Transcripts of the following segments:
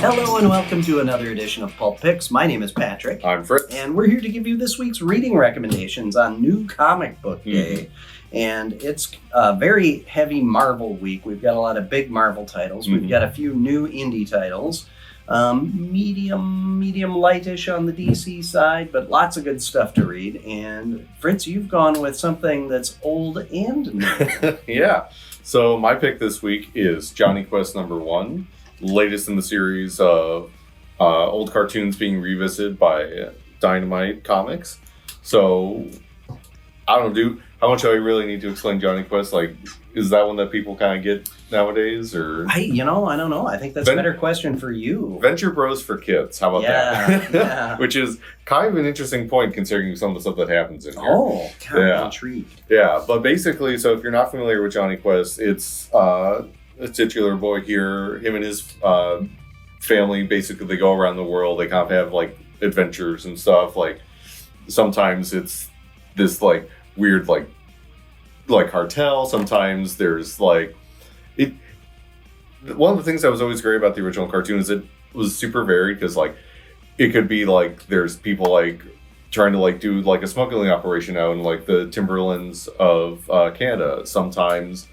Hello and welcome to another edition of Pulp Picks. My name is Patrick. I'm Fritz. And we're here to give you this week's reading recommendations on New Comic Book Day. And it's a very heavy Marvel week. We've got a lot of big Marvel titles. We've got a few new indie titles. Medium lightish on the DC side, but lots of good stuff to read. And Fritz, you've gone with something that's old and new. Yeah. So my pick this week is Johnny Quest #1, latest in the series of old cartoons being revisited by Dynamite Comics. So I don't know, how much do I really need to explain Johnny Quest? Like, is that one that people kind of get nowadays, or? I don't know. I think that's a better question for you. Venture Bros for kids. How about that? Yeah. Which is kind of an interesting point considering some of the stuff that happens in here. Oh, kind of intrigued. Yeah, but basically, so if you're not familiar with Johnny Quest, it's a titular boy here. Him and his family, basically, they go around the world. They kind of have like adventures and stuff. Like sometimes it's this like weird like cartel. Sometimes there's like it. One of the things that was always great about the original cartoon is it was super varied, because like it could be like there's people like trying to like do like a smuggling operation out in like the timberlands of Canada. Sometimes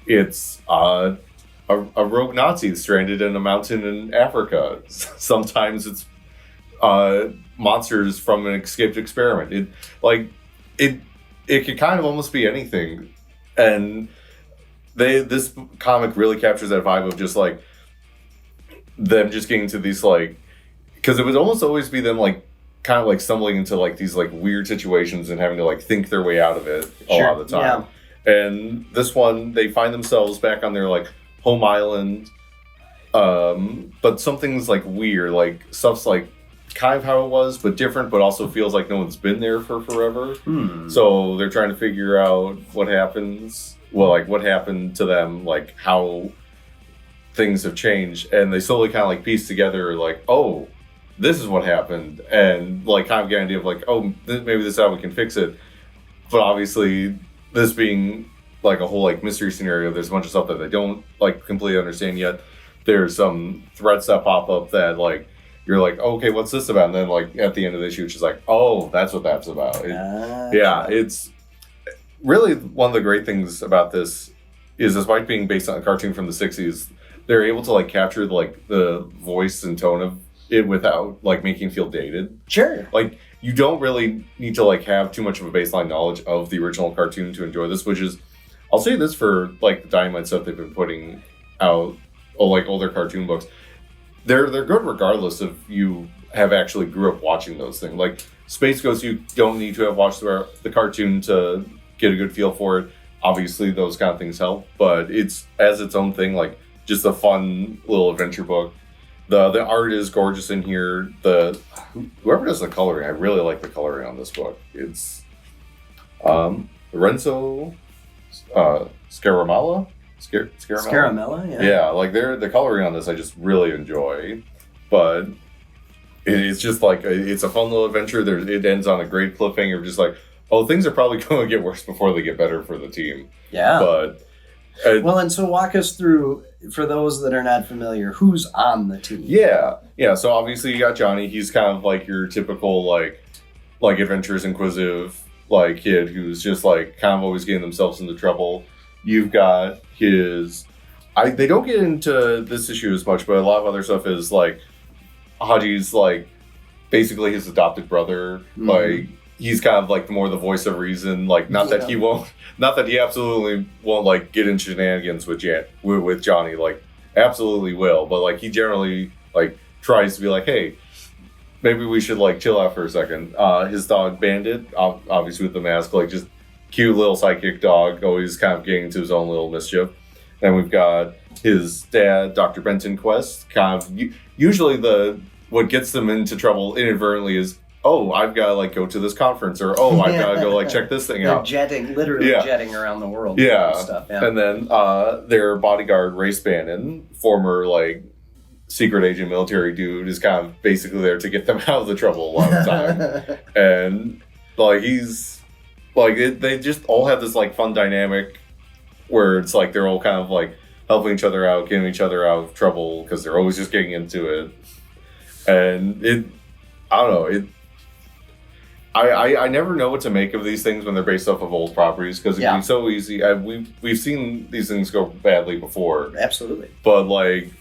it's a rogue Nazi stranded in a mountain in Africa. Sometimes it's monsters from an escaped experiment. It could kind of almost be anything. And this comic really captures that vibe of just like them just getting to these like, because it would almost always be them like kind of like stumbling into like these like weird situations and having to like think their way out of it a lot of the time. Yeah. And this one, they find themselves back on their like home island, but something's like weird, like stuff's like kind of how it was, but different, but also feels like no one's been there for forever. So they're trying to figure out what happens. Well, like what happened to them, like how things have changed, and they slowly kind of like piece together, like, oh, this is what happened, and like kind of get an idea of like, oh, maybe this is how we can fix it. But obviously, this being like a whole like mystery scenario, there's a bunch of stuff that they don't like completely understand yet. There's some threats that pop up that like you're like, oh, okay, what's this about? And then like at the end of the issue, it's just like, oh, that's what that's about. Yeah, it's really one of the great things about this is, despite being based on a cartoon from the 60s, they're able to like capture like the voice and tone of it without like making it feel dated. Sure. Like you don't really need to like have too much of a baseline knowledge of the original cartoon to enjoy this, which is, I'll say this for like the Dynamite stuff they've been putting out, or like older cartoon books. They're good regardless if you have actually grew up watching those things. Like Space Ghost, you don't need to have watched the cartoon to get a good feel for it. Obviously, those kind of things help, but it's as its own thing, like just a fun little adventure book. The art is gorgeous in here. Whoever does the coloring, I really like the coloring on this book. It's Lorenzo Scaramella. Scaramella, yeah. Yeah, like the coloring on this I just really enjoy, but it's just like it's a fun little adventure. It ends on a great cliffhanger, just like, oh, things are probably going to get worse before they get better for the team. Yeah. But well, and so walk us through, for those that are not familiar, who's on the team. Yeah. So obviously you got Johnny. He's kind of like your typical like adventurous, inquisitive like kid who's just like kind of always getting themselves into trouble. You've got they don't get into this issue as much, but a lot of other stuff is like Haji's like basically his adopted brother. Like he's kind of like more the voice of reason. Like not that he absolutely won't like get in shenanigans with Johnny. Like absolutely will, but like he generally like tries to be like, hey, maybe we should like chill out for a second. His dog Bandit, obviously with the mask, like just cute little sidekick dog, always kind of getting into his own little mischief. Then we've got his dad, Dr. Benton Quest. Kind of usually what gets them into trouble inadvertently is, oh, I've got to like go to this conference, or oh, I've got to go like check this thing out. Literally jetting around the world. Yeah. And stuff. Yeah. And then their bodyguard, Ray Spannon, former like secret agent military dude, is kind of basically there to get them out of the trouble a lot of the time. And like he's like they just all have this like fun dynamic where it's like they're all kind of like helping each other out, getting each other out of trouble because they're always just getting into it. And I don't know, I never know what to make of these things when they're based off of old properties because it can be so easy. We've seen these things go badly before. Absolutely. But like,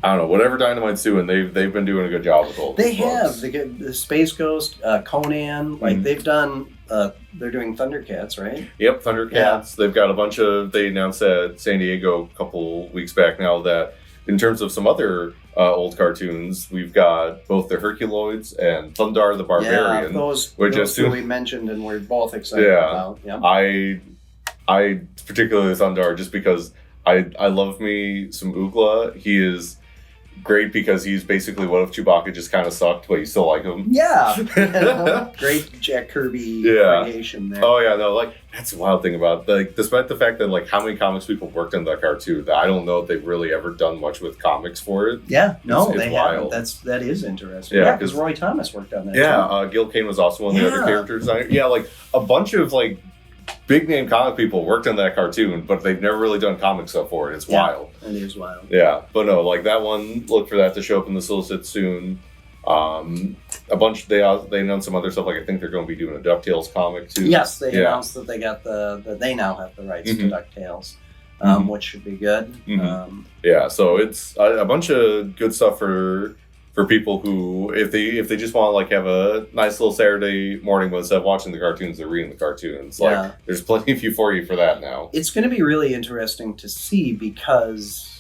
I don't know, whatever Dynamite's doing, they've been doing a good job with all these books. The Space Ghost, Conan, like they've done. They're doing Thundercats, right? Yep, Thundercats. Yeah. They've got a bunch of. They announced at San Diego a couple weeks back now that in terms of some other old cartoons, we've got both the Herculoids and Thundar the Barbarian. Yeah, those we mentioned and we're both excited about. Yeah. I particularly Thundar just because I love me some Oogla. He is great because he's basically what if Chewbacca just kind of sucked, but you still like him. Yeah. Great Jack Kirby creation there. Oh yeah, no, like that's the wild thing about like despite the fact that like how many comics people worked on that cartoon, that I don't know if they've really ever done much with comics for it. Yeah, no, they haven't. That is interesting. Yeah, because Roy Thomas worked on that. Yeah, Gil Kane was also one of the other character designers. Yeah, like a bunch of like big name comic people worked on that cartoon, but they've never really done comic stuff for it. It's wild. It is wild. Yeah, but no, like that one. Look for that to show up in the solicit soon. A bunch. They announced some other stuff. Like I think they're going to be doing a DuckTales comic too. Yes, they announced that they got that they now have the rights to DuckTales, which should be good. Yeah, so it's a bunch of good stuff for people who, if they just want to like have a nice little Saturday morning, but instead of watching the cartoons, they're reading the cartoons. Like, there's plenty of you for that now. It's going to be really interesting to see because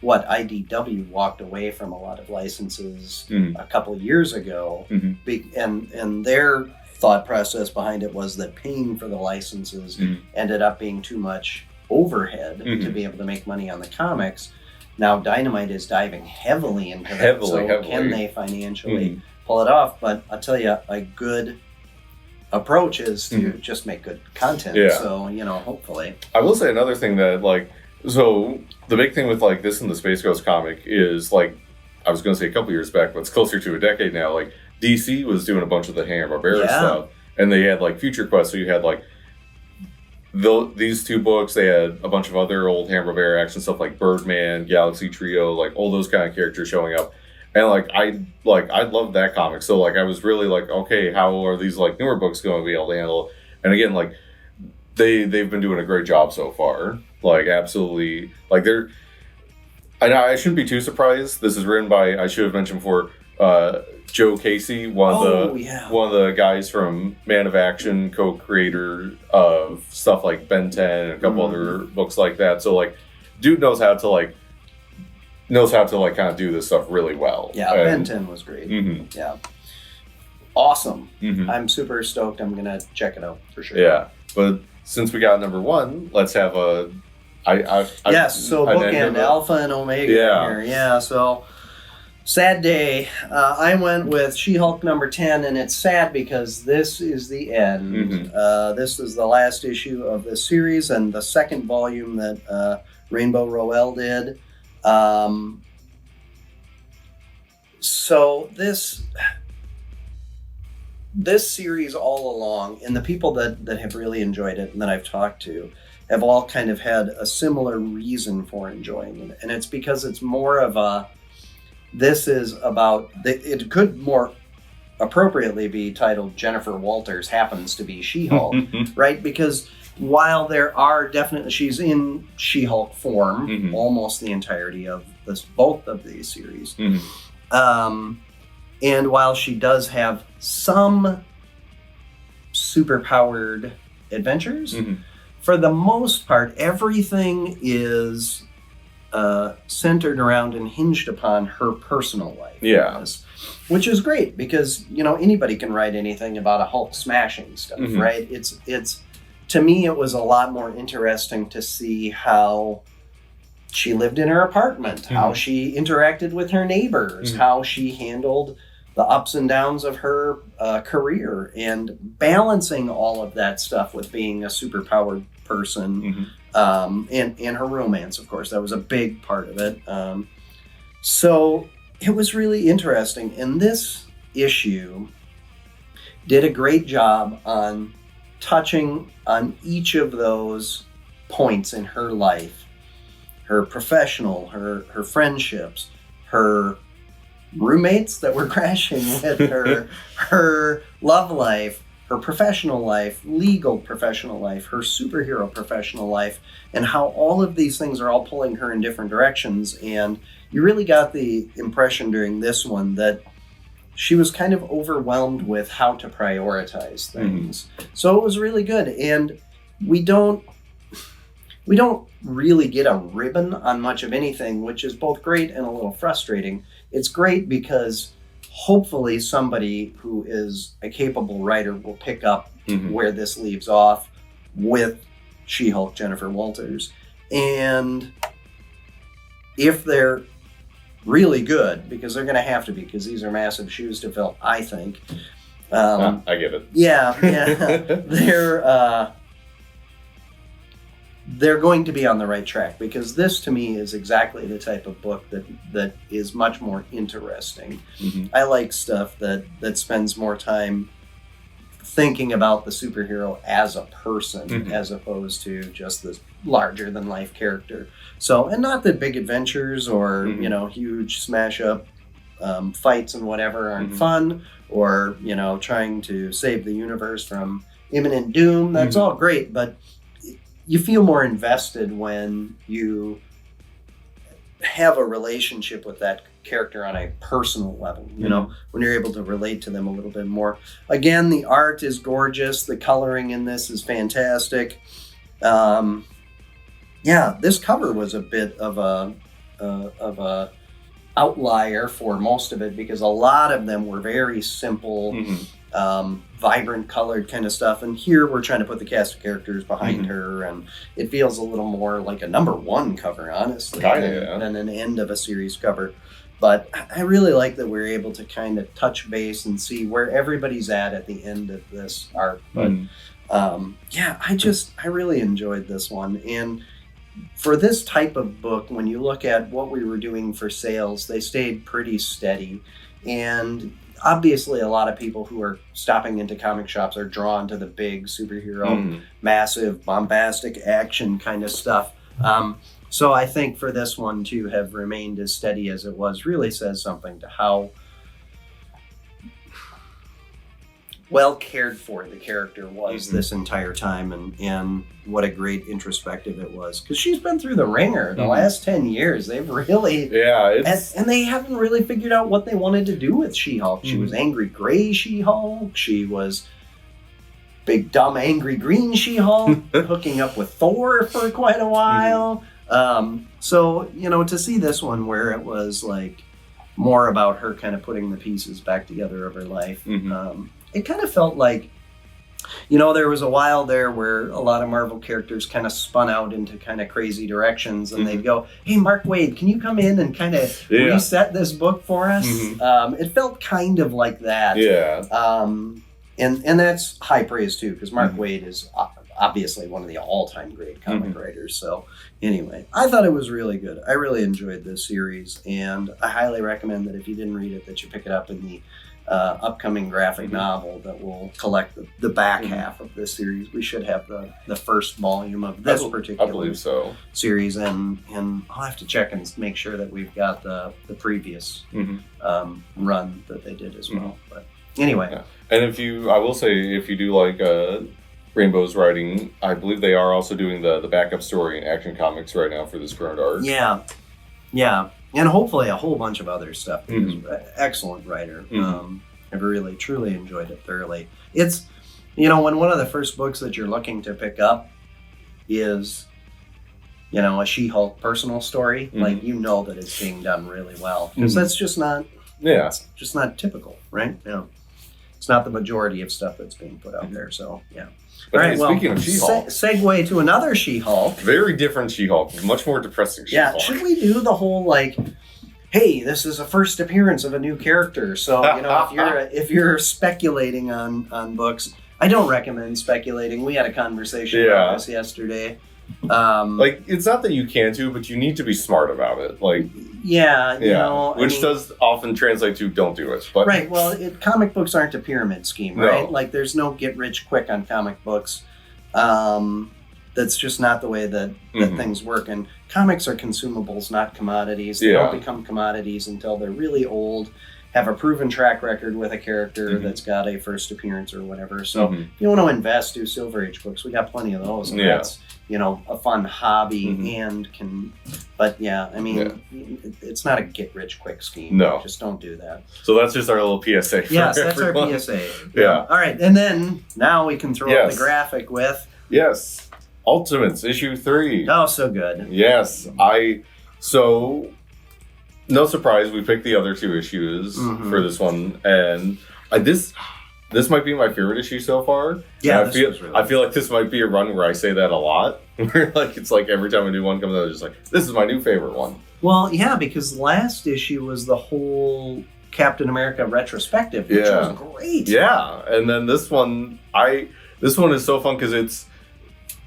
IDW walked away from a lot of licenses a couple of years ago, and their thought process behind it was that paying for the licenses ended up being too much overhead to be able to make money on the comics. Now Dynamite is diving heavily into that, so can they financially pull it off? But I'll tell you, a good approach is to just make good content. Yeah. So, hopefully. I will say another thing that, like, so the big thing with, like, this and the Space Ghost comic is, like, I was going to say a couple years back, but it's closer to a decade now, like, DC was doing a bunch of the Hanna-Barbera stuff, and they had, like, Future Quest, so you had, like, these two books. They had a bunch of other old Hanna-Barbera action stuff like Birdman, Galaxy Trio, like all those kind of characters showing up, and I loved that comic. So like I was really like, okay, how are these like newer books going to be able to handle? And again, like they've been doing a great job so far. Like absolutely, like they're. And I shouldn't be too surprised. This is written by, I should have mentioned before, Joe Casey, one of the guys from Man of Action, co-creator of stuff like Ben 10 and a couple other books like that. So like, dude knows how to kind of do this stuff really well. Yeah, Ben 10 was great. Yeah, awesome. I'm super stoked. I'm gonna check it out for sure. Yeah, but since we got number one, let's have a. So bookend Alpha and Omega here. Yeah, so. Sad day. I went with She-Hulk number 10, and it's sad because this is the end. This is the last issue of this series and the second volume that Rainbow Rowell did. So this series all along, and the people that have really enjoyed it and that I've talked to, have all kind of had a similar reason for enjoying it. And it's because it's more of a... This is about, it could more appropriately be titled Jennifer Walters Happens to be She-Hulk, right? Because while there are definitely, she's in She-Hulk form almost the entirety of both of these series. And while she does have some superpowered adventures, for the most part, everything is... centered around and hinged upon her personal life. Yeah. Which is great because, anybody can write anything about a Hulk smashing stuff, right? It's to me, it was a lot more interesting to see how she lived in her apartment, how she interacted with her neighbors, how she handled the ups and downs of her career, and balancing all of that stuff with being a superpowered person. And her romance, of course, that was a big part of it. So it was really interesting. And this issue did a great job on touching on each of those points in her life. her professional, her friendships, her roommates that were crashing with her, her love life, her professional life, legal professional life, her superhero professional life, and how all of these things are all pulling her in different directions. And you really got the impression during this one that she was kind of overwhelmed with how to prioritize things. So it was really good. And we don't really get a ribbon on much of anything, which is both great and a little frustrating. It's great because hopefully somebody who is a capable writer will pick up where this leaves off with She-Hulk Jennifer Walters. And if they're really good, because they're going to have to be, because these are massive shoes to fill, I think. I get it. Yeah. They're going to be on the right track, because this to me is exactly the type of book that is much more interesting. I like stuff that spends more time thinking about the superhero as a person as opposed to just this larger than life character. So, and not that big adventures or huge smash up fights and whatever aren't fun, or trying to save the universe from imminent doom. That's all great, but you feel more invested when you have a relationship with that character on a personal level, when you're able to relate to them a little bit more. Again, the art is gorgeous. The coloring in this is fantastic. This cover was a bit of a outlier for most of it, because a lot of them were very simple, vibrant colored kind of stuff. And here we're trying to put the cast of characters behind her, and it feels a little more like a #1 cover, honestly, than an end of a series cover. But I really like that we're able to kind of touch base and see where everybody's at the end of this arc. But I really enjoyed this one. And for this type of book, when you look at what we were doing for sales, they stayed pretty steady. And obviously a lot of people who are stopping into comic shops are drawn to the big superhero, massive, bombastic action kind of stuff. So I think for this one to have remained as steady as it was really says something to how well cared for the character was this entire time, and what a great introspective it was. Because she's been through the ringer the last 10 years. They've really... And they haven't really figured out what they wanted to do with She-Hulk. She was angry gray She-Hulk. She was big, dumb, angry green She-Hulk, hooking up with Thor for quite a while. So, to see this one where it was like more about her kind of putting the pieces back together of her life, it kind of felt like, there was a while there where a lot of Marvel characters kind of spun out into kind of crazy directions, and they'd go, "Hey, Mark Waid, can you come in and kind of reset this book for us?" It felt kind of like that. And that's high praise too, because Mark Waid is obviously one of the all-time great comic writers. So anyway, I thought it was really good. I really enjoyed this series, and I highly recommend that if you didn't read it, that you pick it up in the upcoming graphic novel that will collect the back half of this series. We should have the first volume of this particular series, and I'll have to check and make sure that we've got the previous run that they did as well. But anyway. And I will say, if you do like Rainbow's writing, I believe they are also doing the backup story in Action Comics right now for this current arc. Yeah. And hopefully a whole bunch of other stuff. Excellent writer. I've really, truly enjoyed it thoroughly. It's, when one of the first books that you're looking to pick up is, a She-Hulk personal story, like, that it's being done really well. Because that's just not, it's just not typical, right? It's not the majority of stuff that's being put out there, so, But all right, speaking of She-Hulk. Segue to another She-Hulk. Very different She-Hulk. Much more depressing She-Hulk. Yeah, should we do the whole, hey, this is a first appearance of a new character, so, if you're speculating on books, I don't recommend speculating. We had a conversation about this yesterday. It's not that you can't do, but you need to be smart about it. Which does often translate to don't do it. But right. Well, comic books aren't a pyramid scheme, right? No. There's no get rich quick on comic books. That's just not the way that things work. And comics are consumables, not commodities. They Yeah. don't become commodities until they're really old, have a proven track record with a character that's got a first appearance or whatever. So if you want to invest, do Silver Age books. We got plenty of those. And that's, a fun hobby but it's not a get-rich-quick scheme. No. Just don't do that. So that's just our little PSA for Yes, that's everyone. our PSA. Yeah. All right, and then now we can throw up the graphic with... Yes. Ultimates, issue 3. Oh, so good. Yes. So, no surprise, we picked the other 2 issues for this one. And this might be my favorite issue so far. Yeah, I feel like this might be a run where I say that a lot. Where it's like every time a new one comes out, it's just like, this is my new favorite one. Well, yeah, because last issue was the whole Captain America retrospective, which was great. Yeah, and then this one is so fun because it's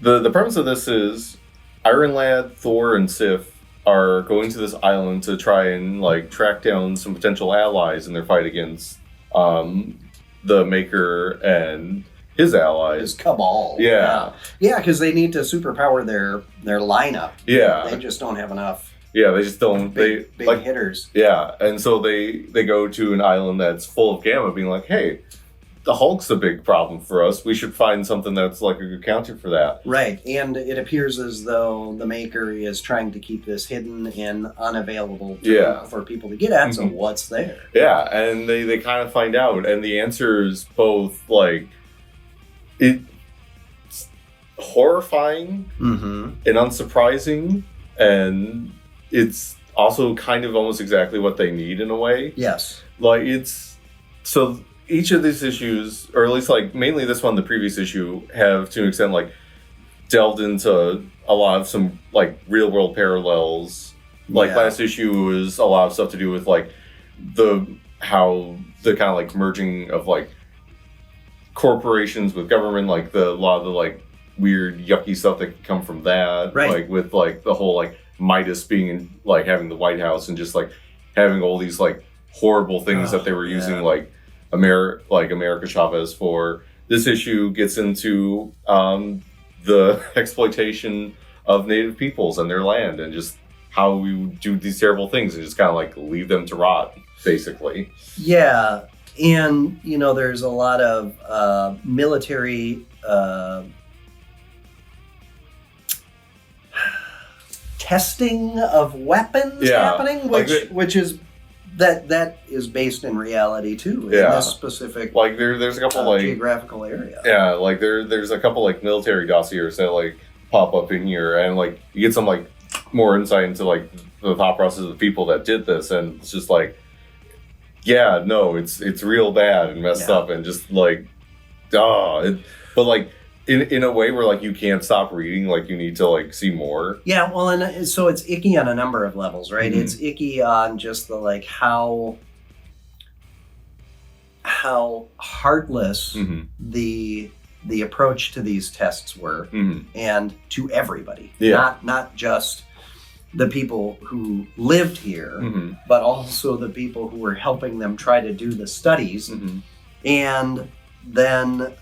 the premise of this is Iron Lad, Thor, and Sif are going to this island to try and track down some potential allies in their fight against the Maker and his allies. His cabal. Yeah. Yeah, because they need to superpower their lineup. Yeah. They just don't have enough. Yeah, they just don't. Big hitters. Yeah, and so they go to an island that's full of Gamma, being like, hey, the Hulk's a big problem for us. We should find something that's a good counter for that. Right, and it appears as though the Maker is trying to keep this hidden and unavailable for people to get at, so what's there? Yeah, and they kind of find out, and the answer is both, it's horrifying and unsurprising, and it's also kind of almost exactly what they need in a way. Yes. So each of these issues, or at least mainly this one, the previous issue, have to an extent delved into a lot of some real world parallels. Last issue was a lot of stuff to do with the kind of merging of corporations with government, a lot of the weird yucky stuff that could come from that. Right. With the whole Midas being in having the White House and just having all these horrible things that they were using America Chavez for. This issue gets into the exploitation of native peoples and their land and just how we do these terrible things and just kind of leave them to rot, basically. Yeah, and there's a lot of military testing of weapons happening, which is that is based in reality too in this specific there's a couple geographical area. Yeah, there's a couple military dossiers that pop up in here, and you get some more insight into the thought process of the people that did this, and it's just it's real bad and messed up and just in a way where you can't stop reading, you need to see more. Yeah, well, and so it's icky on a number of levels, right? It's icky on just the how heartless the approach to these tests were, and to everybody, not just the people who lived here, but also the people who were helping them try to do the studies, and then.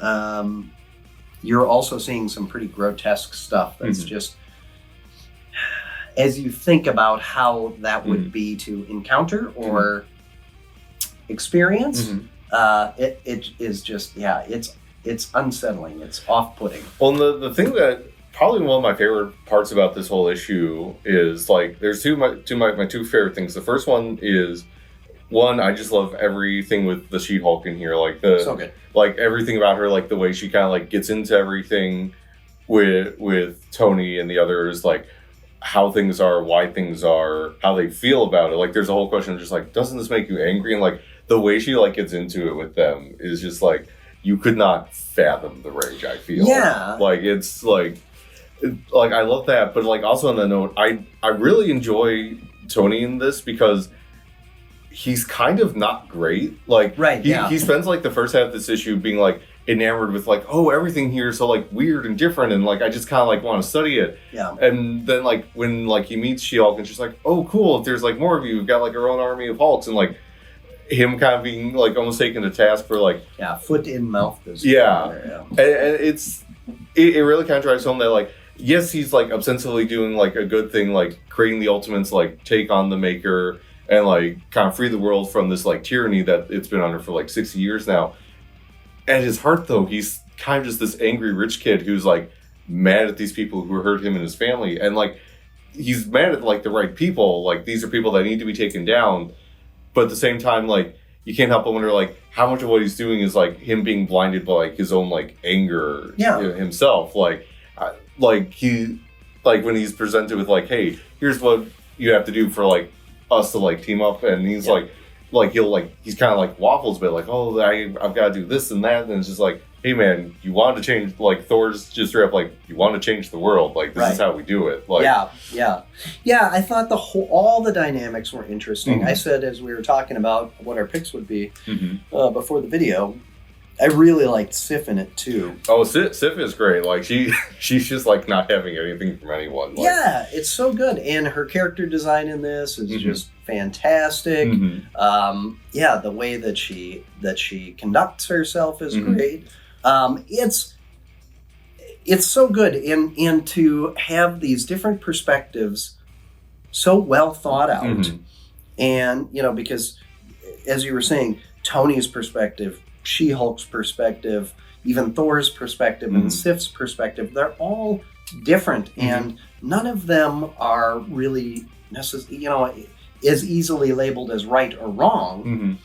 You're also seeing some pretty grotesque stuff that's just, as you think about how that would be to encounter or experience, it is just, it's unsettling, it's off-putting. Well, the thing that probably one of my favorite parts about this whole issue is there's my two favorite things. The first one is, I just love everything with the She-Hulk in here, so good. Everything about her, the way she kind of gets into everything with Tony and the others, how things are, why things are, how they feel about it. There's a whole question of just doesn't this make you angry? And the way she gets into it with them is just you could not fathom the rage I feel. Yeah. It's I love that, but also on that note, I really enjoy Tony in this because he's kind of not great. He spends the first half of this issue being enamored with everything here is so weird and different, and I just kind of want to study it. Yeah. And then when he meets She-Hulk and she's oh cool, if there's more of you, we've got our own army of Hulks, and him kind of being almost taken to task for foot in mouth business. And it really kind of drives home that yes, he's like ostensibly doing like a good thing, like creating the Ultimates, like take on the Maker and like kind of free the world from this like tyranny that it's been under for like 60 years now. At his heart, though, he's kind of just this angry rich kid who's like mad at these people who hurt him and his family, and like he's mad at like the right people. Like these are people that need to be taken down, but at the same time, like you can't help but wonder like how much of what he's doing is like him being blinded by like his own like anger himself. Like he like when he's presented with like, hey, here's what you have to do for like us to like team up, and he's like he'll like he's kind of like waffles a bit like, oh, I've got to do this and that, and it's just like, hey man, you want to change, like Thor's just straight up like, you want to change the world, like this is how we do it. Like yeah, I thought all the dynamics were interesting. Mm-hmm. I said as we were talking about what our picks would be before the video, I really liked Sif in it too. Oh, Sif is great. Like she's just like not having anything from anyone. Like, yeah, it's so good, and her character design in this is just fantastic. Yeah, the way that she conducts herself is great. It's so good, and to have these different perspectives so well thought out, and you know, because as you were saying, Tony's perspective, She-Hulk's perspective, even Thor's perspective, and Sif's perspective, they're all different, and none of them are really necessarily, as easily labeled as right or wrong.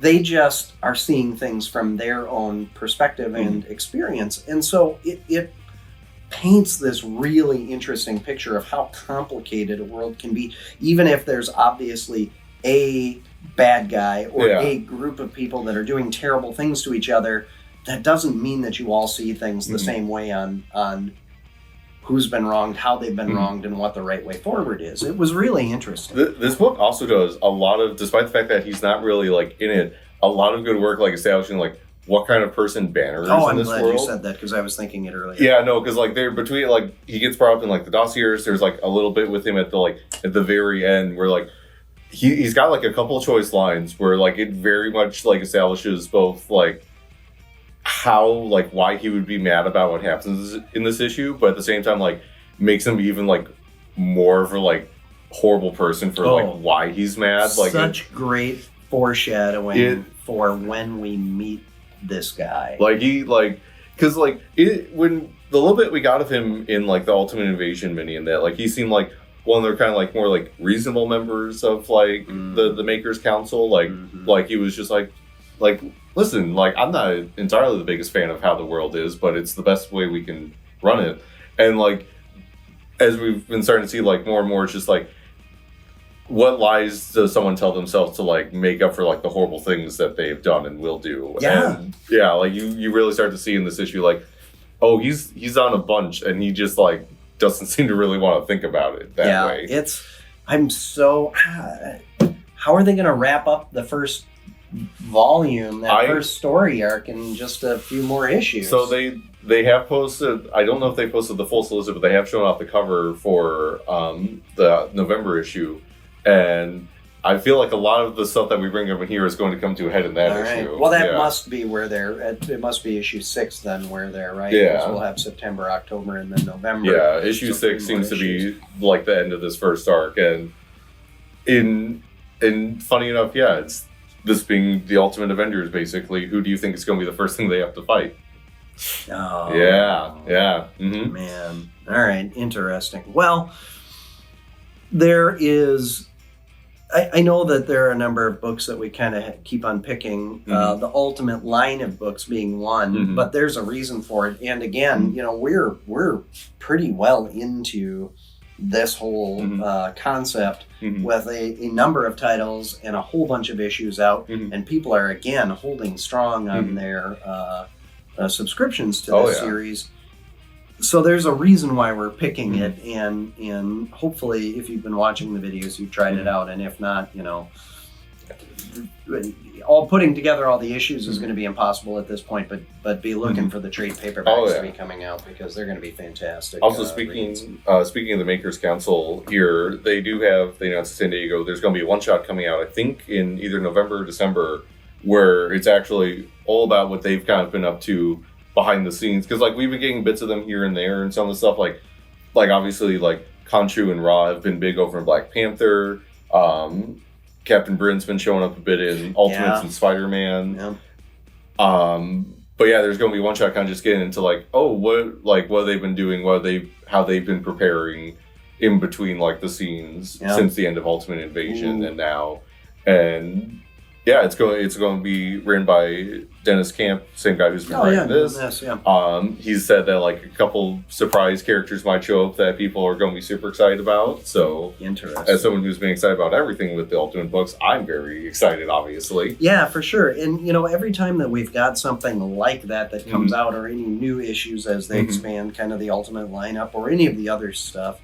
They just are seeing things from their own perspective and experience, and so it paints this really interesting picture of how complicated a world can be, even if there's obviously a bad guy or a group of people that are doing terrible things to each other. That doesn't mean that you all see things the same way on who's been wronged, how they've been wronged, and what the right way forward is. It was really interesting. This book also does a lot of, despite the fact that he's not really like in it, a lot of good work like establishing like what kind of person Banner is in this world. Oh, I'm glad you said that because I was thinking it earlier. Yeah, no, because like they're between like he gets brought up in like the dossiers. There's like a little bit with him at the very end where like he's got like a couple of choice lines where like it very much like establishes both like how like why he would be mad about what happens in this issue, but at the same time like makes him even like more of a like horrible person for like why he's mad. Like such great foreshadowing for when we meet this guy. Like he like because like when the little bit we got of him in like the Ultimate Invasion mini and that like he seemed like one of their kind of like more like reasonable members of like the Makers Council. Like like he was just like listen, like I'm not entirely the biggest fan of how the world is, but it's the best way we can run it. And like as we've been starting to see like more and more, it's just like what lies does someone tell themselves to like make up for like the horrible things that they've done and will do? And like you really start to see in this issue like, oh, he's on a bunch and he just like doesn't seem to really want to think about it that way. How are they going to wrap up the first volume, first story arc in just a few more issues? So they have posted, I don't know if they posted the full solicit, but they have shown off the cover for the November issue, and I feel like a lot of the stuff that we bring up in here is going to come to a head in that issue. Well, that must be where they're at. It must be issue 6 then where they're, right? Yeah. Because we'll have September, October, and then November. Yeah, issue 6 seems to be like the end of this first arc, and funny enough, it's this being the Ultimate Avengers, basically. Who do you think is going to be the first thing they have to fight? Oh. Yeah. Man. All right, interesting. Well, there is... I know that there are a number of books that we kind of keep on picking, the Ultimate line of books being one, but there's a reason for it. And again, you know, we're pretty well into this whole concept with a number of titles and a whole bunch of issues out, and people are again holding strong on their subscriptions to this series. So there's a reason why we're picking it, and hopefully if you've been watching the videos, you've tried it out, and if not, you know, all putting together all the issues is going to be impossible at this point, but be looking for the trade paperbacks to be coming out because they're going to be fantastic. Also, speaking of the Makers Council here, they announced in San Diego there's going to be a one-shot coming out, I think in either November or December, where it's actually all about what they've kind of been up to behind the scenes, because like we've been getting bits of them here and there and some of the stuff like like obviously like Khonshu and Ra have been big over in Black Panther. Captain Britain's been showing up a bit in Ultimates and Spider-Man. Yeah. But yeah, there's going to be one shot kind of just getting into like, what they've been doing, how they've been preparing in between like the scenes since the end of Ultimate Invasion and now. And yeah, it's going to be written by Dennis Camp, same guy who's been writing this. He said that like a couple surprise characters might show up that people are going to be super excited about. So, interesting. As someone who's been excited about everything with the Ultimate books, I'm very excited, obviously. Yeah, for sure. And every time that we've got something like that comes out, or any new issues as they expand kind of the Ultimate lineup, or any of the other stuff.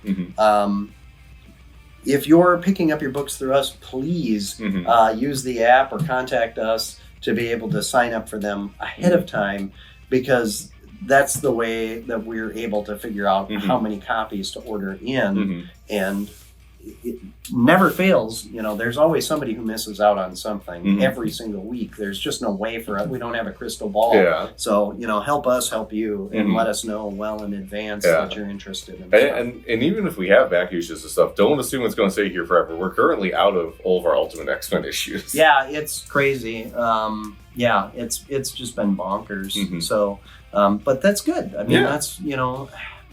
If you're picking up your books through us, please use the app or contact us to be able to sign up for them ahead of time, because that's the way that we're able to figure out how many copies to order in. And it never fails. There's always somebody who misses out on something every single week. There's just no way for it. We don't have a crystal ball. So, help us help you and let us know well in advance that you're interested in and even if we have back issues and stuff, don't assume it's going to stay here forever. We're currently out of all of our Ultimate X-Men issues. Yeah, it's crazy. It's just been bonkers. So, but that's good. I mean, that's,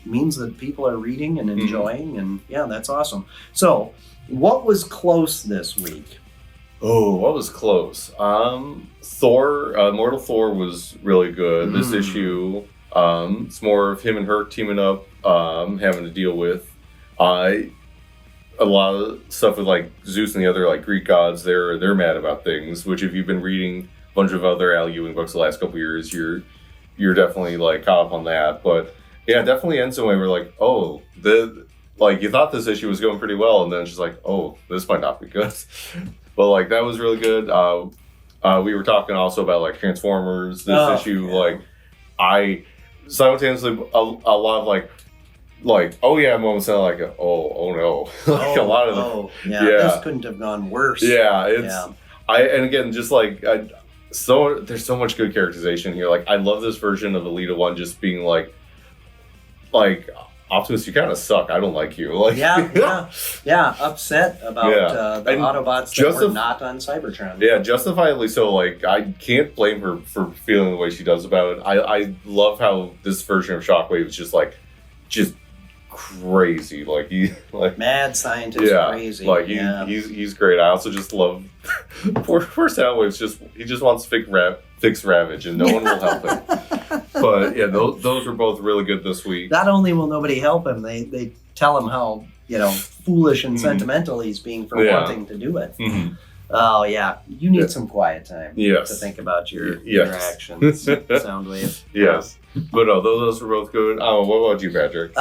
means that people are reading and enjoying, and that's awesome. So, what was close this week? Oh, what was close? Thor, Mortal Thor was really good. This issue, it's more of him and her teaming up, having to deal with a lot of stuff with like Zeus and the other like Greek gods. They're mad about things. Which, if you've been reading a bunch of other Al Ewing books the last couple of years, you're definitely like caught up on that. But yeah, it definitely ends in a way where like, you thought this issue was going pretty well, and then it's just like, this might not be good. But like that was really good. We were talking also about like Transformers. This issue, like I simultaneously a lot of moments like oh no, like a lot of this couldn't have gone worse. And again, just like there's so much good characterization here. Like I love this version of Alita 1 just being like Optimus, you kind of suck. I don't like you. Like upset about the Autobots that were not on Cybertron. Yeah, justifiably so. Like I can't blame her for feeling the way she does about it. I love how this version of Shockwave is just crazy. Mad scientist, crazy. He's great. I also just love poor Soundwave's he just wants to fix Ravage, and no one will help him. But yeah, those were both really good this week. Not only will nobody help him, they tell him how foolish and sentimental he's being for wanting to do it. Oh yeah, you need some quiet time to think about your actions, Soundwave. Yes, but no, those were both good. Oh, what about you, Patrick?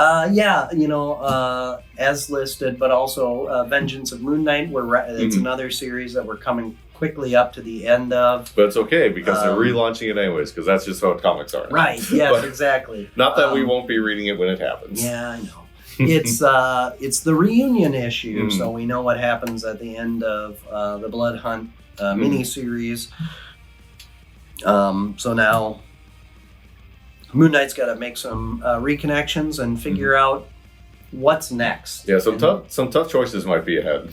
As listed, but also Vengeance of Moon Knight. It's another series that we're coming quickly up to the end of. But it's okay, because they're relaunching it anyways, because that's just how comics are. Right, yes, exactly. Not that we won't be reading it when it happens. Yeah, I know. It's the reunion issue, so we know what happens at the end of the Blood Hunt miniseries. So now Moon Knight's got to make some reconnections and figure out what's next. Yeah, some tough choices might be ahead.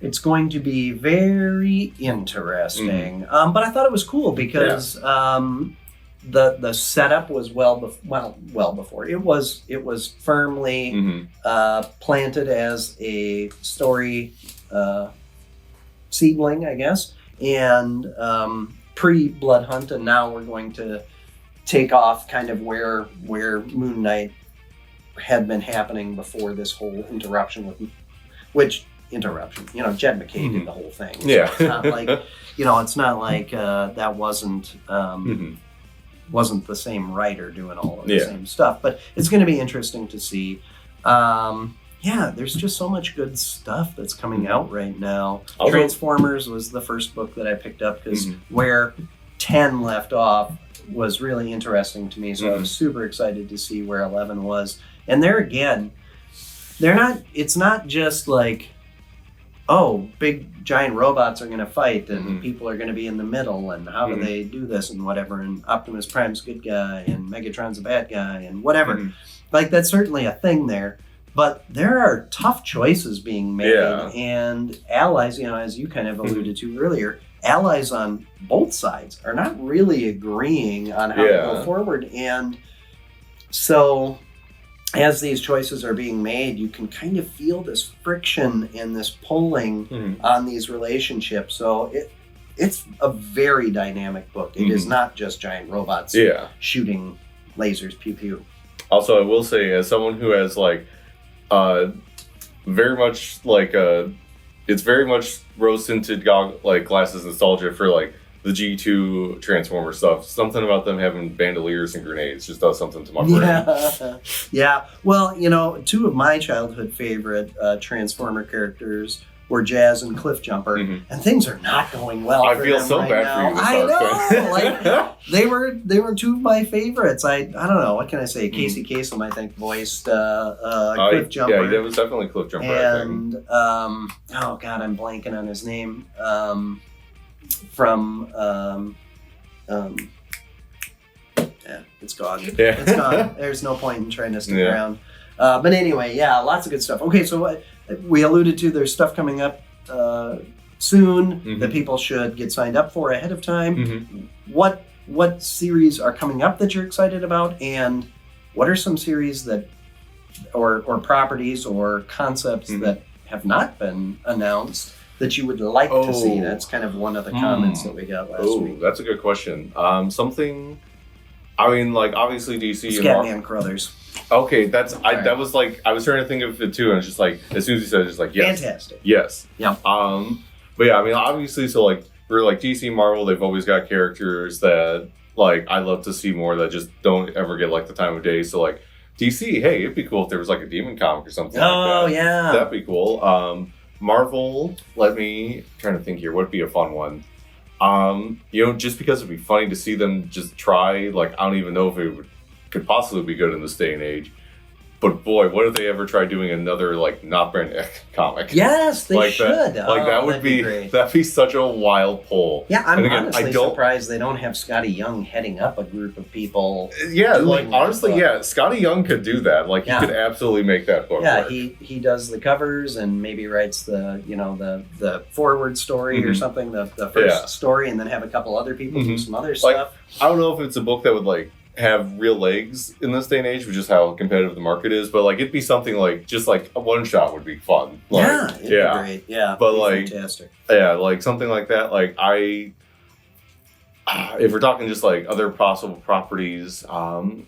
It's going to be very interesting. But I thought it was cool because the setup was well before. It was firmly planted as a story seedling, I guess, and pre-Blood Hunt, and now we're going to take off kind of where Moon Knight had been happening before this whole interruption interruption. Jed McKay did the whole thing. So it's not like, it's not like that wasn't the same writer doing all of the same stuff. But it's going to be interesting to see. There's just so much good stuff that's coming out right now. Transformers was the first book that I picked up because where 10 left off was really interesting to me. So I was super excited to see where 11 was. And there again, it's not just like, big giant robots are going to fight and people are going to be in the middle and how do they do this and whatever, and Optimus Prime's a good guy and Megatron's a bad guy and whatever. Like, that's certainly a thing there, But there are tough choices being made, Yeah. and allies, as you kind of alluded to earlier, allies on both sides are not really agreeing on how to go forward. And so as these choices are being made, you can kind of feel this friction and this pulling on these relationships. So it's a very dynamic book. It is not just giant robots shooting lasers, pew pew. Also, I will say, as someone who has very much it's very much rose-tinted glasses nostalgia for the G2 Transformer stuff. Something about them having bandoliers and grenades just does something to my brain. Yeah. Well, two of my childhood favorite Transformer characters were Jazz and Cliffjumper, and things are not going well. I for feel them so right bad now. for you. I know. They were two of my favorites. I don't know, what can I say? Casey Kasem, I think, voiced Cliffjumper. Yeah, that was definitely Cliffjumper. And oh god, I'm blanking on his name. It's gone. Yeah. It's gone. There's no point in trying to stick around. But anyway, lots of good stuff. Okay, so we alluded to there's stuff coming up soon that people should get signed up for ahead of time. What series are coming up that you're excited about, and what are some series that or properties or concepts that have not been announced that you would like to see? That's kind of one of the comments that we got last week. That's a good question. Something, obviously DC Scatman Crothers. Okay, that was I was trying to think of it too, and it's just as soon as you said it, it's just yes. Fantastic. Yes. Yeah. But yeah, obviously, so for DC Marvel, they've always got characters that I love to see more that just don't ever get the time of day. So DC, hey, it'd be cool if there was a demon comic or something like that. Oh yeah. That'd be cool. Marvel, trying to think here, what'd be a fun one? Just because it'd be funny to see them just try, I don't even know if it could possibly be good in this day and age. But boy, what if they ever try doing another not brand comic? Yes, they should. That would be great. That'd be such a wild pull. Yeah, I'm honestly surprised they don't have Scotty Young heading up a group of people. Yeah, honestly, Scotty Young could do that. He could absolutely make that book work. he does the covers and maybe writes the forward story or something, the first story, and then have a couple other people do some other stuff. I don't know if it's a book that would have real legs in this day and age, which is how competitive the market is, but it'd be something just a one shot would be fun. It'd be great. Yeah, but fantastic. Yeah, something like that. If we're talking just other possible properties, I'm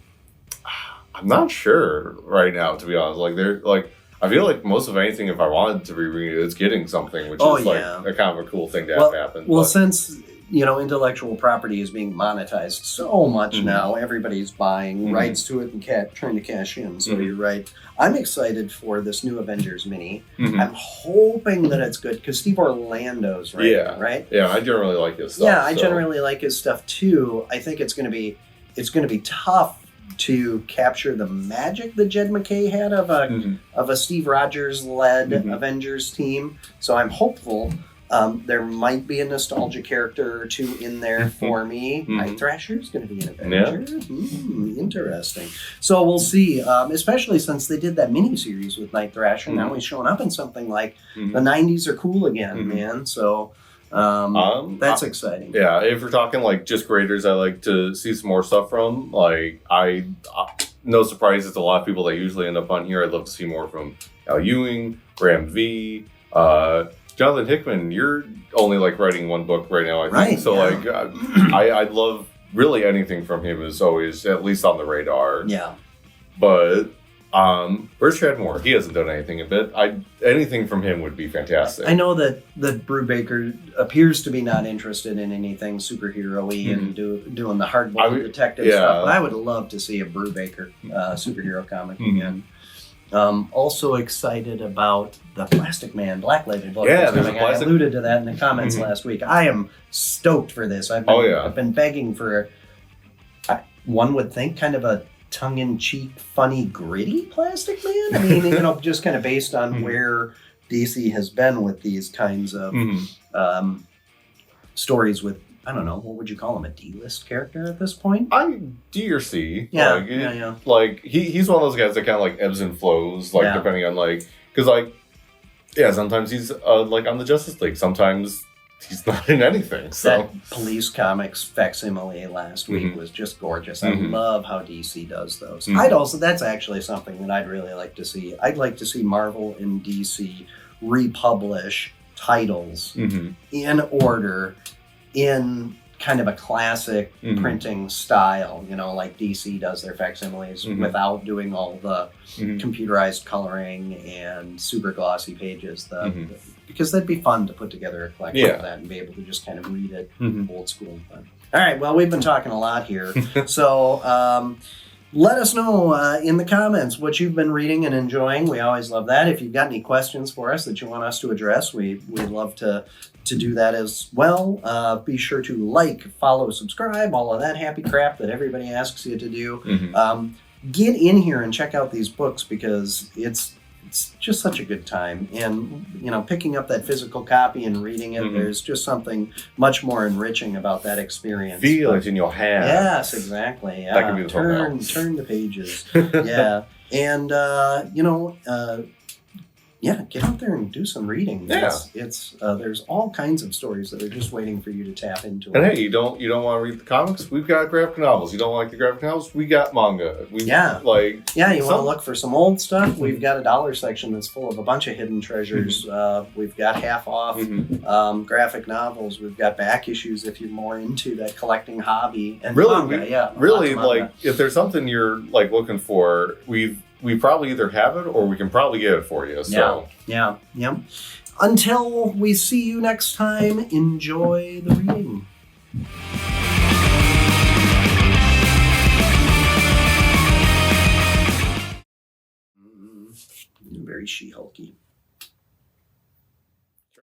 not sure right now, to be honest. I feel most of anything, if I wanted to reread it, it's getting something, which is a kind of a cool thing to have happen. Well, since intellectual property is being monetized so much now, everybody's buying rights to it and trying to cash in. So you're right. I'm excited for this new Avengers mini. I'm hoping that it's good because Steve Orlando's right? Yeah, I generally like his stuff. Yeah, I generally like his stuff too. I think it's going to be tough to capture the magic that Jed McKay had of a Steve Rogers led Avengers team. So I'm hopeful. There might be a nostalgia character or two in there for me. Night Thrasher's going to be an Avenger. Yeah. Interesting. So we'll see, especially since they did that mini-series with Night Thrasher. Now he's showing up in something the 90s are cool again, man. So that's exciting. Yeah, if we're talking just creators I like to see some more stuff from, no surprise, it's a lot of people that usually end up on here. I'd love to see more from Al Ewing, Graham V, Jonathan Hickman. You're only writing one book right now, I think. Right, so I'd love really anything from him is always at least on the radar. Yeah. But where's Chad Moore? He hasn't done anything a bit. Anything from him would be fantastic. I know that Brubaker appears to be not interested in anything superhero-y and doing the hardball detective stuff. But I would love to see a Brubaker superhero comic again. Also excited about the Plastic Man Black Label book. Yeah, I alluded to that in the comments last week. I am stoked for this. I've been begging for, one would think, kind of a tongue-in-cheek, funny, gritty Plastic Man. I mean, just kind of based on where DC has been with these kinds of stories with I don't know, what would you call him, a D-list character at this point? D or C. Yeah, like, yeah. Like he's one of those guys that kind of like ebbs and flows, like depending on like, because like, yeah, sometimes he's like on the Justice League, sometimes he's not in anything. So that Police Comics facsimile last week was just gorgeous. I love how DC does those. That's actually something that I'd really like to see. I'd like to see Marvel and DC republish titles in order, in kind of a classic printing style, you know, like DC does their facsimiles without doing all the computerized coloring and super glossy pages. Because that'd be fun to put together a collection of that and be able to just kind of read it old school. But, all right, well, we've been talking a lot here. So let us know in the comments what you've been reading and enjoying. We always love that. If you've got any questions for us that you want us to address, we'd love to do that as well. Be sure to like, follow, subscribe, all of that happy crap that everybody asks you to do. Get in here and check out these books because it's just such a good time. And, you know, picking up that physical copy and reading it, there's just something much more enriching about that experience. Feel it in your hands. Yes, exactly. Yeah. That could be the turn the pages. Yeah. And, you know, get out there and do some reading. Yeah. It's there's all kinds of stories that are just waiting for you to tap into. And hey, you don't want to read the comics? We've got graphic novels. You don't like the graphic novels? We got manga. You want to look for some old stuff? We've got a dollar section that's full of a bunch of hidden treasures. We've got half off graphic novels. We've got back issues if you're more into that collecting hobby. And manga, really, like if there's something you're like looking for, we probably either have it or we can probably get it for you. So yeah. Until we see you next time, enjoy the reading. Very She-Hulky.